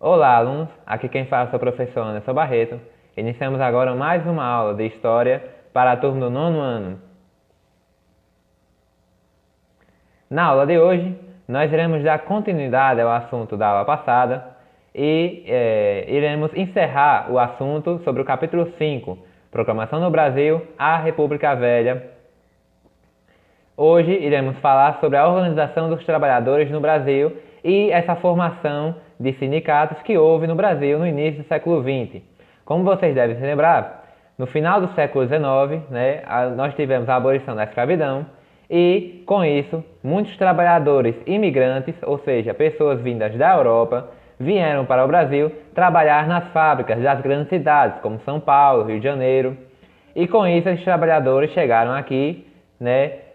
Olá, alunos! Aqui quem fala é o professor Anderson Barreto. Iniciamos agora mais uma aula de História para a turma do nono ano. Na aula de hoje, nós iremos dar continuidade ao assunto da aula passada e iremos encerrar o assunto sobre o capítulo 5, Proclamação do Brasil à República Velha. Hoje iremos falar sobre a organização dos trabalhadores no Brasil e essa formação de sindicatos que houve no Brasil no início do século XX. Como vocês devem se lembrar, no final do século XIX, nós tivemos a abolição da escravidão e, com isso, muitos trabalhadores imigrantes, ou seja, pessoas vindas da Europa, vieram para o Brasil trabalhar nas fábricas das grandes cidades, como São Paulo, Rio de Janeiro. E com isso, esses trabalhadores chegaram aqui,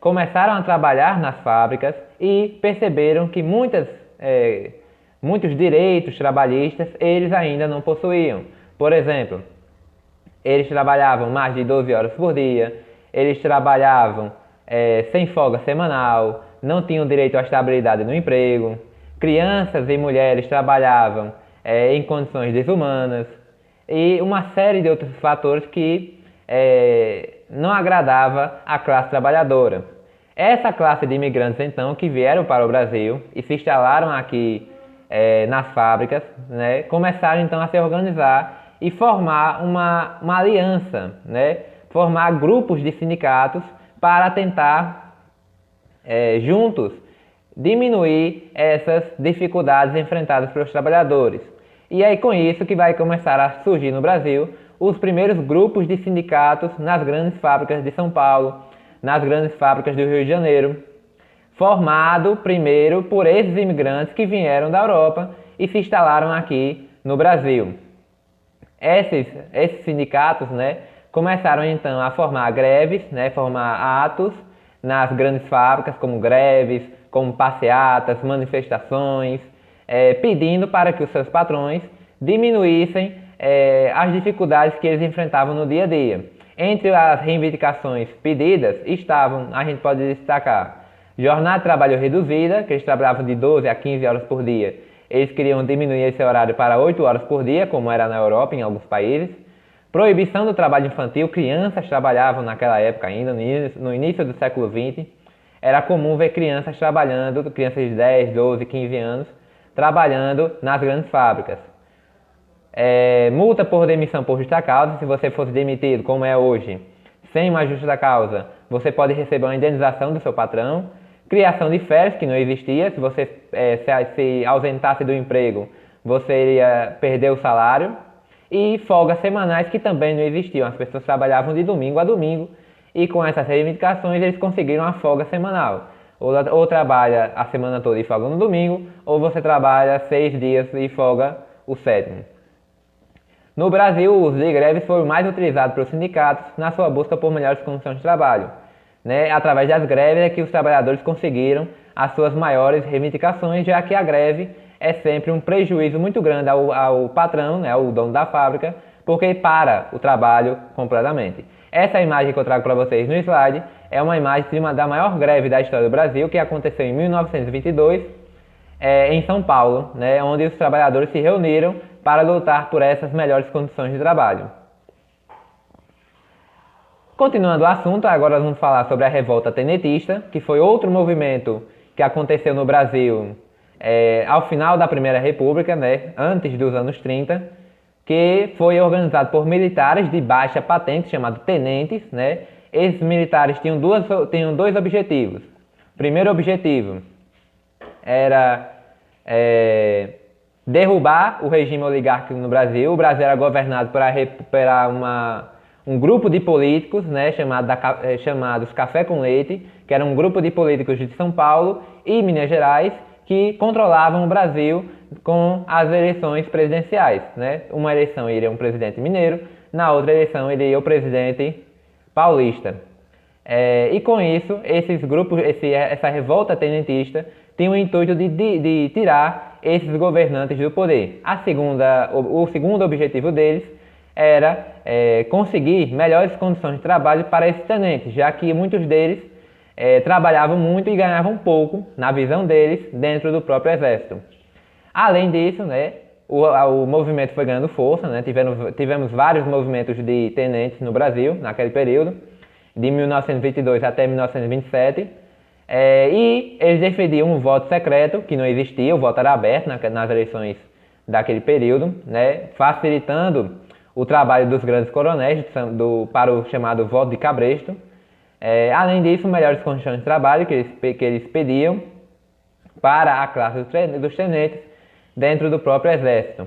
começaram a trabalhar nas fábricas e perceberam que muitos direitos trabalhistas eles ainda não possuíam. Por exemplo, eles trabalhavam mais de 12 horas por dia, eles trabalhavam sem folga semanal, não tinham direito à estabilidade no emprego, crianças e mulheres trabalhavam em condições desumanas e uma série de outros fatores que não agradava à classe trabalhadora. Essa classe de imigrantes, então, que vieram para o Brasil e se instalaram aqui nas fábricas, começaram, então, a se organizar e formar uma aliança, formar grupos de sindicatos para tentar, juntos, diminuir essas dificuldades enfrentadas pelos trabalhadores. E é com isso que vai começar a surgir no Brasil os primeiros grupos de sindicatos nas grandes fábricas de São Paulo, nas grandes fábricas do Rio de Janeiro, formado primeiro por esses imigrantes que vieram da Europa e se instalaram aqui no Brasil. Esses sindicatos, começaram então a formar greves, formar atos nas grandes fábricas, como greves, como passeatas, manifestações, pedindo para que os seus patrões diminuíssem as dificuldades que eles enfrentavam no dia a dia. Entre as reivindicações pedidas estavam, a gente pode destacar, jornada de trabalho reduzida, que eles trabalhavam de 12 a 15 horas por dia. Eles queriam diminuir esse horário para 8 horas por dia, como era na Europa, em alguns países. Proibição do trabalho infantil, crianças trabalhavam naquela época ainda, no início do século XX. Era comum ver crianças trabalhando, crianças de 10, 12, 15 anos, trabalhando nas grandes fábricas. Multa por demissão por justa causa, se você fosse demitido, como é hoje, sem uma justa causa, você pode receber uma indenização do seu patrão. Criação de férias, que não existia, se você se ausentasse do emprego, você iria perder o salário. E folgas semanais, que também não existiam, as pessoas trabalhavam de domingo a domingo, e com essas reivindicações eles conseguiram a folga semanal. Ou trabalha a semana toda e folga no domingo, ou você trabalha 6 dias e folga o sétimo. No Brasil, o uso de greves foi o mais utilizado pelos sindicatos na sua busca por melhores condições de trabalho. Através das greves é que os trabalhadores conseguiram as suas maiores reivindicações, já que a greve é sempre um prejuízo muito grande ao patrão, ao dono da fábrica, porque para o trabalho completamente. Essa imagem que eu trago para vocês no slide é uma imagem da maior greve da história do Brasil, que aconteceu em 1922, em São Paulo, onde os trabalhadores se reuniram para lutar por essas melhores condições de trabalho. Continuando o assunto, agora nós vamos falar sobre a Revolta Tenentista, que foi outro movimento que aconteceu no Brasil ao final da Primeira República, antes dos anos 30, que foi organizado por militares de baixa patente, chamados tenentes. Esses militares tinham dois objetivos. O primeiro objetivo era derrubar o regime oligárquico no Brasil. O Brasil era governado por um grupo de políticos, chamados Café com Leite, que era um grupo de políticos de São Paulo e Minas Gerais, que controlavam o Brasil com as eleições presidenciais. Uma eleição iria um presidente mineiro, na outra eleição iria o presidente paulista. E com isso, esses grupos, essa revolta tenentista, tinha o intuito de tirar esses governantes do poder. O segundo objetivo deles era conseguir melhores condições de trabalho para esses tenentes, já que muitos deles trabalhavam muito e ganhavam pouco, na visão deles, dentro do próprio exército. Além disso, o movimento foi ganhando força, né? Tivemos vários movimentos de tenentes no Brasil naquele período, de 1922 até 1927, e eles defendiam um voto secreto, que não existia, o voto era aberto nas eleições daquele período, né? Facilitando o trabalho dos grandes coronéis para o chamado voto de cabresto. Além disso, melhores condições de trabalho que eles pediam para a classe dos tenentes dentro do próprio exército.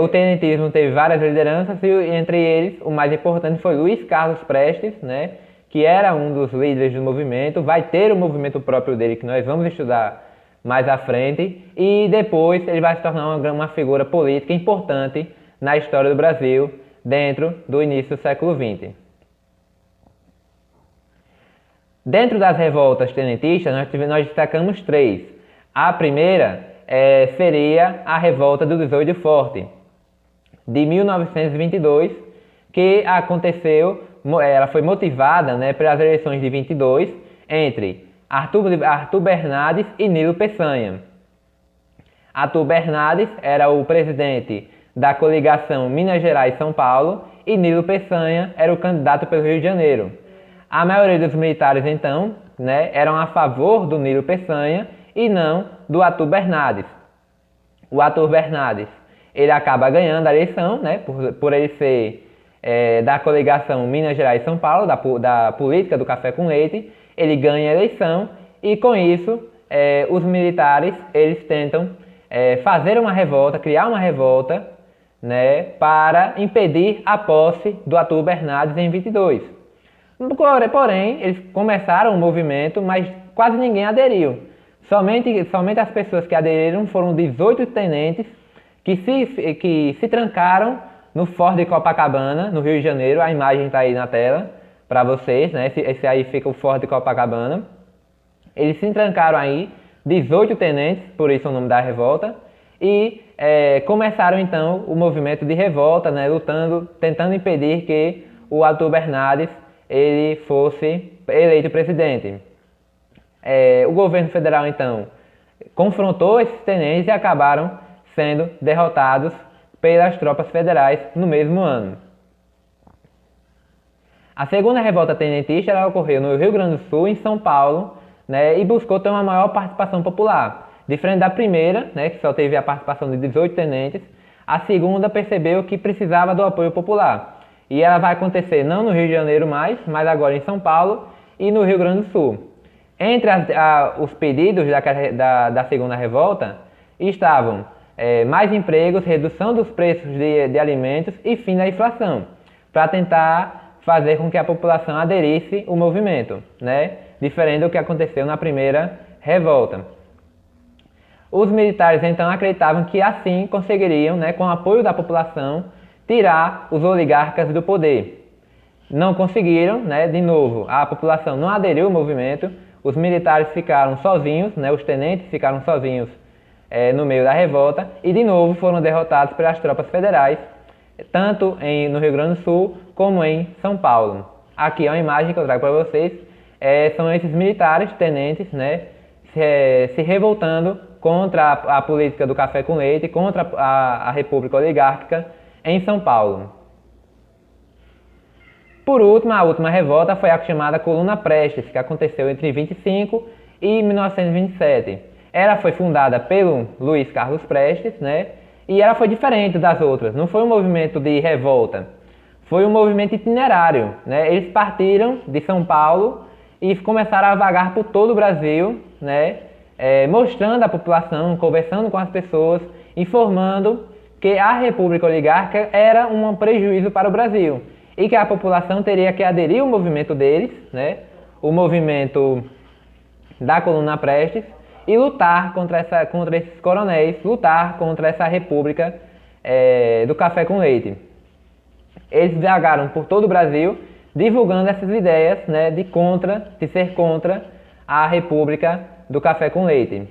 O tenentismo teve várias lideranças e entre eles o mais importante foi Luiz Carlos Prestes, né, que era um dos líderes do movimento. Vai ter o movimento próprio dele que nós vamos estudar mais à frente, e depois ele vai se tornar uma figura política importante na história do Brasil dentro do início do século XX. Dentro das revoltas tenentistas, nós destacamos três. A primeira seria a revolta do 18 de Forte, de 1922, que aconteceu, ela foi motivada, né, pelas eleições de 22 entre Arthur Bernardes e Nilo Peçanha. Arthur Bernardes era o presidente da coligação Minas Gerais-São Paulo e Nilo Peçanha era o candidato pelo Rio de Janeiro. A maioria dos militares, então, né, eram a favor do Nilo Peçanha e não do Arthur Bernardes. O Arthur Bernardes, ele acaba ganhando a eleição, né, por ele ser da coligação Minas Gerais-São Paulo, da política do café com leite. Ele ganha a eleição e, com isso, os militares eles tentam fazer uma revolta, criar uma revolta, né, para impedir a posse do Arthur Bernardes em 22. Porém, eles começaram o movimento, mas quase ninguém aderiu. Somente as pessoas que aderiram foram 18 tenentes que se trancaram no Forte de Copacabana, no Rio de Janeiro. A imagem está aí na tela para vocês, né? Esse aí fica o Forte de Copacabana. Eles se trancaram aí, 18 tenentes, por isso o nome da revolta, e começaram então o movimento de revolta, né? Tentando impedir que o Arthur Bernardes ele fosse eleito presidente. O governo federal então confrontou esses tenentes e acabaram sendo derrotados pelas tropas federais no mesmo ano. A segunda revolta tenentista ela ocorreu no Rio Grande do Sul, em São Paulo, né, e buscou ter uma maior participação popular. Diferente da primeira, né, que só teve a participação de 18 tenentes, a segunda percebeu que precisava do apoio popular. E ela vai acontecer não no Rio de Janeiro mais, mas agora em São Paulo e no Rio Grande do Sul. Entre os pedidos da segunda revolta estavam mais empregos, redução dos preços de alimentos e fim da inflação, para tentar fazer com que a população aderisse ao movimento, né? Diferente do que aconteceu na primeira revolta. Os militares então acreditavam que assim conseguiriam, né, com o apoio da população, tirar os oligarcas do poder. Não conseguiram, né? De novo, a população não aderiu ao movimento, os militares ficaram sozinhos, né? Os tenentes ficaram sozinhos no meio da revolta e de novo foram derrotados pelas tropas federais, tanto no Rio Grande do Sul como em São Paulo. Aqui é uma imagem que eu trago para vocês, são esses militares, tenentes, né? Se revoltando contra a política do café com leite, contra a República Oligárquica em São Paulo. Por último, a última revolta foi a chamada Coluna Prestes, que aconteceu entre 25 e 1927. Ela foi fundada pelo Luiz Carlos Prestes, né? E ela foi diferente das outras. Não foi um movimento de revolta, foi um movimento itinerário, né? Eles partiram de São Paulo e começaram a vagar por todo o Brasil, né? Mostrando à população, conversando com as pessoas, informando que a República Oligárquica era um prejuízo para o Brasil e que a população teria que aderir ao movimento deles, né? O movimento da Coluna Prestes, e lutar contra esses coronéis, lutar contra essa República do café com leite. Eles viajaram por todo o Brasil divulgando essas ideias, né, de ser contra a República do café com leite.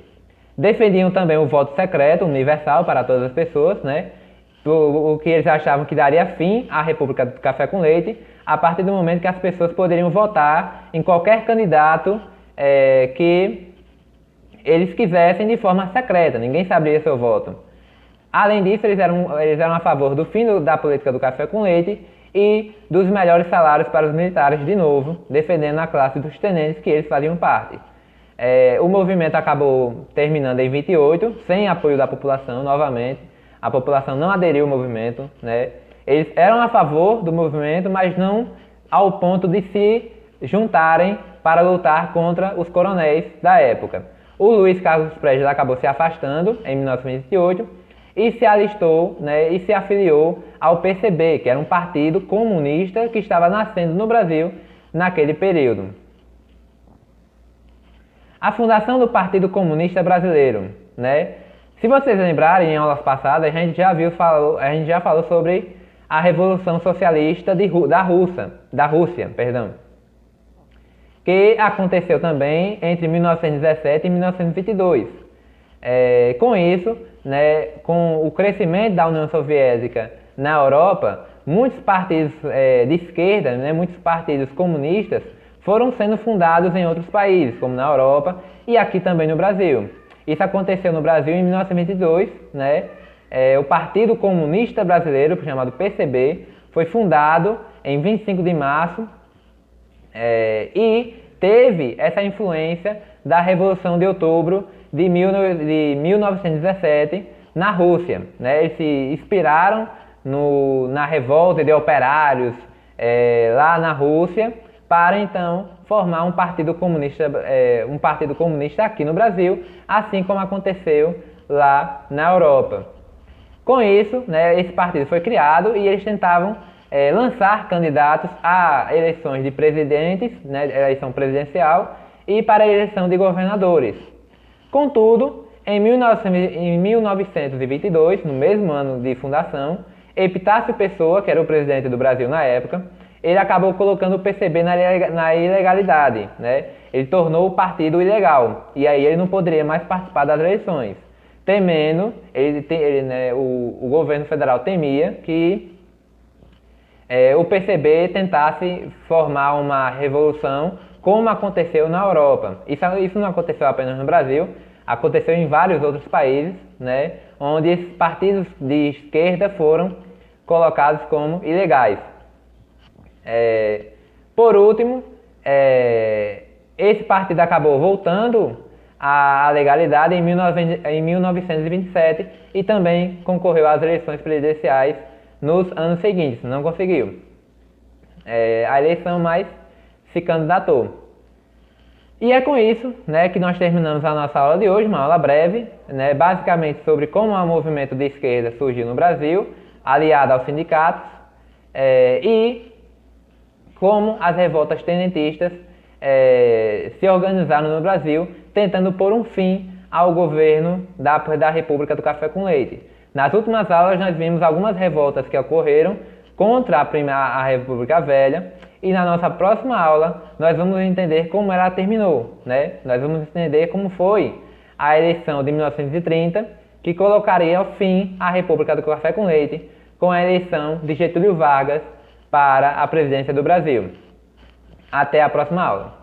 Defendiam também o voto secreto universal para todas as pessoas, né? O que eles achavam que daria fim à República do café com leite a partir do momento que as pessoas poderiam votar em qualquer candidato que eles quisessem de forma secreta, ninguém saberia seu voto. Além disso, eles eram a favor do fim da política do café com leite e dos melhores salários para os militares de novo, defendendo a classe dos tenentes que eles faziam parte. O movimento acabou terminando em 28, sem apoio da população novamente. A população não aderiu ao movimento, né? Eles eram a favor do movimento, mas não ao ponto de se juntarem para lutar contra os coronéis da época. O Luiz Carlos Prestes acabou se afastando em 1928 e se alistou, né, e se afiliou ao PCB, que era um partido comunista que estava nascendo no Brasil naquele período. A fundação do Partido Comunista Brasileiro, né? Se vocês lembrarem, em aulas passadas, a gente já falou sobre a Revolução Socialista da Rússia, que aconteceu também entre 1917 e 1922. Com isso, né, com o crescimento da União Soviética na Europa, muitos partidos de esquerda, né, muitos partidos comunistas foram sendo fundados em outros países, como na Europa e aqui também no Brasil. Isso aconteceu no Brasil em 1922, né? O Partido Comunista Brasileiro, chamado PCB, foi fundado em 25 de março e teve essa influência da Revolução de Outubro de 1917 na Rússia, né? Eles se inspiraram na revolta de operários lá na Rússia para então formar um partido comunista aqui no Brasil, assim como aconteceu lá na Europa. Com isso, né, esse partido foi criado e eles tentavam lançar candidatos a eleições de presidentes, né, eleição presidencial, e para a eleição de governadores. Contudo, em 1922, no mesmo ano de fundação, Epitácio Pessoa, que era o presidente do Brasil na época, ele acabou colocando o PCB na ilegalidade, né? Ele tornou o partido ilegal e aí ele não poderia mais participar das eleições, temendo, o governo federal temia que o PCB tentasse formar uma revolução como aconteceu na Europa. Isso não aconteceu apenas no Brasil, aconteceu em vários outros países, né? Onde esses partidos de esquerda foram colocados como ilegais. Por último, esse partido acabou voltando à legalidade em 1927 e também concorreu às eleições presidenciais nos anos seguintes, não conseguiu a eleição, mas se candidatou. E é com isso, né, que nós terminamos a nossa aula de hoje, uma aula breve, né, basicamente sobre como o movimento de esquerda surgiu no Brasil, aliado aos sindicatos, e como as revoltas tenentistas se organizaram no Brasil, tentando pôr um fim ao governo da República do Café com Leite. Nas últimas aulas nós vimos algumas revoltas que ocorreram contra a República Velha, e na nossa próxima aula nós vamos entender como ela terminou, né? Nós vamos entender como foi a eleição de 1930, que colocaria ao fim a República do Café com Leite, com a eleição de Getúlio Vargas para a presidência do Brasil. Até a próxima aula.